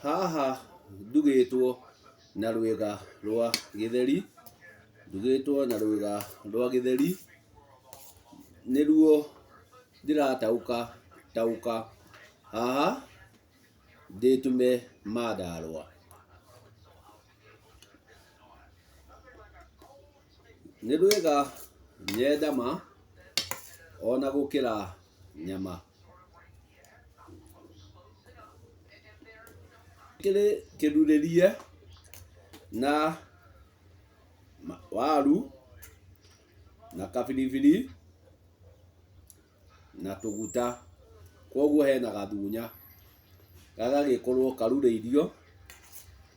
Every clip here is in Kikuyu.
Haha ndugĩtwo na rwĩga rwa gĩtheri, ndugĩtwo na rwĩga rwa gĩtheri, nĩruo ndĩrataũka haha ndĩtume Mandarũa. Nĩ rwĩga nyenda ma ona gũkĩra nyama. Kĩrĩ kĩrurĩrie na waru na kabiribiri na tũguta, koguo hena gathunya gagagĩkorwo karurĩirio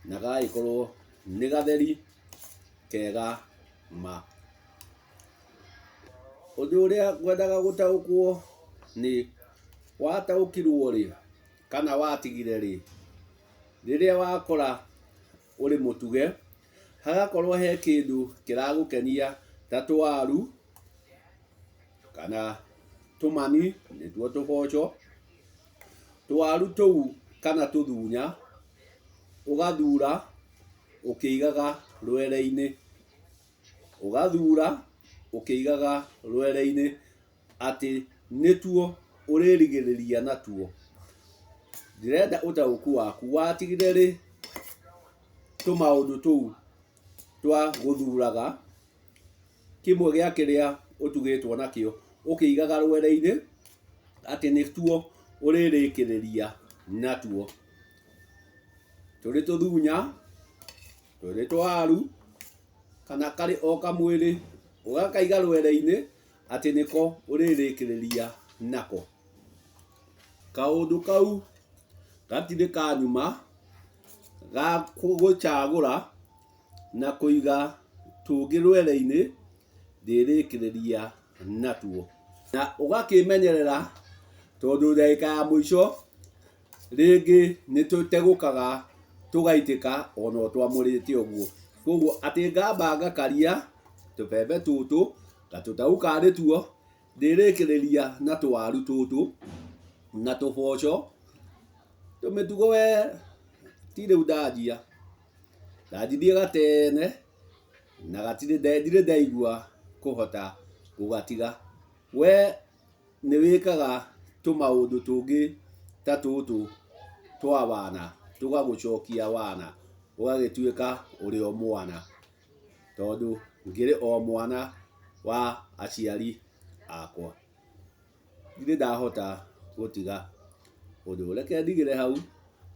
na gagagĩkorwo nĩ gatheri kega ma. Ũndũ ũrĩa ngwendaga gũtaũkwo nĩ wataũkirwo rĩ kana watigire rĩ, rĩrĩa wakora ũrĩ mũtuge hagakorwo he kĩndũ kĩragũkenia ta tũwaru kana tũmani nĩtuo tũboco, tũwaru tũu kana tũthunya ũgathura ũkĩigaga rwere-inĩ, ũgathura ũkĩigaga rwere-inĩ atĩ nĩtuo ũrĩrigĩrĩria natuo. Ndĩrenda ũtaũku waku, watigire rĩ tũmaũndũ tũu twa gũthuraga kĩmwe gĩa kĩrĩa ũtugĩtwo nakĩo ũkĩigaga rwere-inĩ atĩ nĩtuo ũrĩrĩkĩrĩria natuo. Tũrĩ tũthunya, tũrĩ tũwaru kana karĩ o kamwĩrĩ ũgakaiga rwere-inĩ atĩ nĩko ũrĩrĩkĩrĩria nako. Kaũndũ kau gatirĩ kanyuma ga gũcagũra na kũiga tũngĩ rwere-inĩ ndĩrĩkĩrĩria natuo, na ũgakĩmenyerera tondũ ndagĩka ya mũico rĩngĩ nĩtũtegũkaga tũgaitĩka ona twamũrĩte ũguo. Koguo atĩ ngamba ngakaria tũbebe tũtũ ngatũtaũka nĩtuo ndĩrĩkĩrĩria na tũwaru tũtũ na tũboco. Tũmĩtugo we ti rĩu ndanjia, ndanjirie gatene na ndirĩ ndaigua kũhota gũgatiga. We nĩwĩkaga tũmaũndũ tũngĩ ta tũtũ twa wana tũgagũcokia wana ũgagĩtuĩka ũrĩ o mwana, tondũ ngĩrĩ o mwana wa aciari akwa. Ndirĩ ndahota gũtiga ũndũ, reke ndigĩre hau,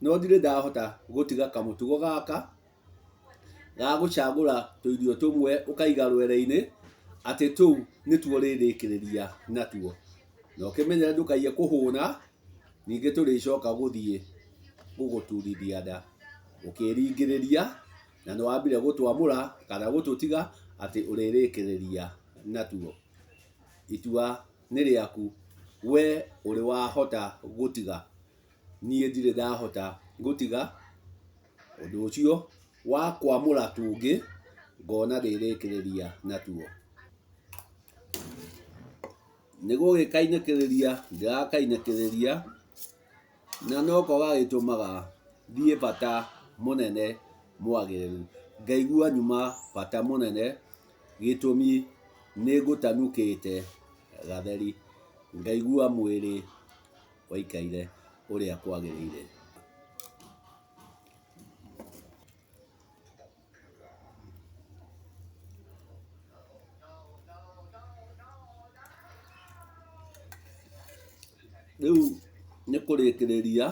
no ndirĩ ndahota gũtiga kamũtugo gaka ga gũcagũra tũirio tũmwe ũkaiga rwere-inĩ atĩ tũu nĩtuo ũrĩrĩkĩrĩria natuo, na ũkĩmenyere ndũkaiye kũhũna ningĩ tũrĩcoka gũthiĩ gũgũturithia nda ũkĩringĩrĩria na nĩwambire gũtwamũra kana gũtũtiga atĩ ũrĩrĩkĩrĩria natuo. Itua nĩ rĩaku, we ũrĩ wahota gũtiga, niĩ ndirĩ ndahota gũtiga. Ũndũ ũcio wa kwamũra tũngĩ ngona ndĩrĩkĩrĩria natuo. Nĩgũgĩkainĩkĩrĩria ndĩrakainĩkĩrĩria na noko gagĩtũmaga thiĩ bata mũnene mwagĩrĩru, ngaigua nyuma bata mũnene gĩtũmi nĩngũtanũkĩte gatheri, ngaigua mwĩrĩ waikaire ũrĩa kwagĩrĩire. Rĩu nĩ kũrĩkĩrĩria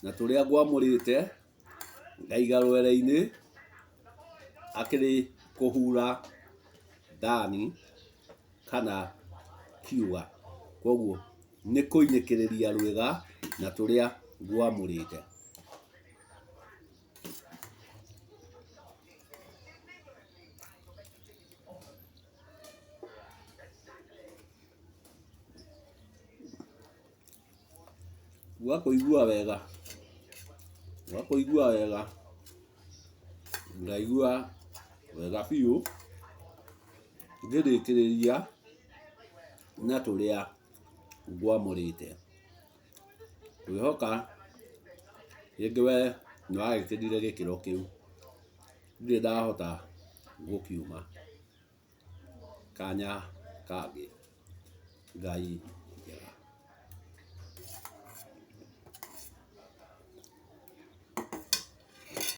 na tũrĩa ngwamũrĩte ngaiga rwere-inĩ akĩrĩ kũhura thani kana kiuga, koguo nĩ kũinĩkĩrĩria rwĩga na tũrĩa ngwamũrĩte. Ũgakũigua wega, ngaigua wega biũ ngĩrĩkĩrĩria na tũrĩa ngwamũrĩte. Ngwĩhoka rĩngĩ we nĩ wagĩkĩrire gĩkĩro kĩu, ndirĩ ndahota gũkiuma. Kanya kangĩ, Ngai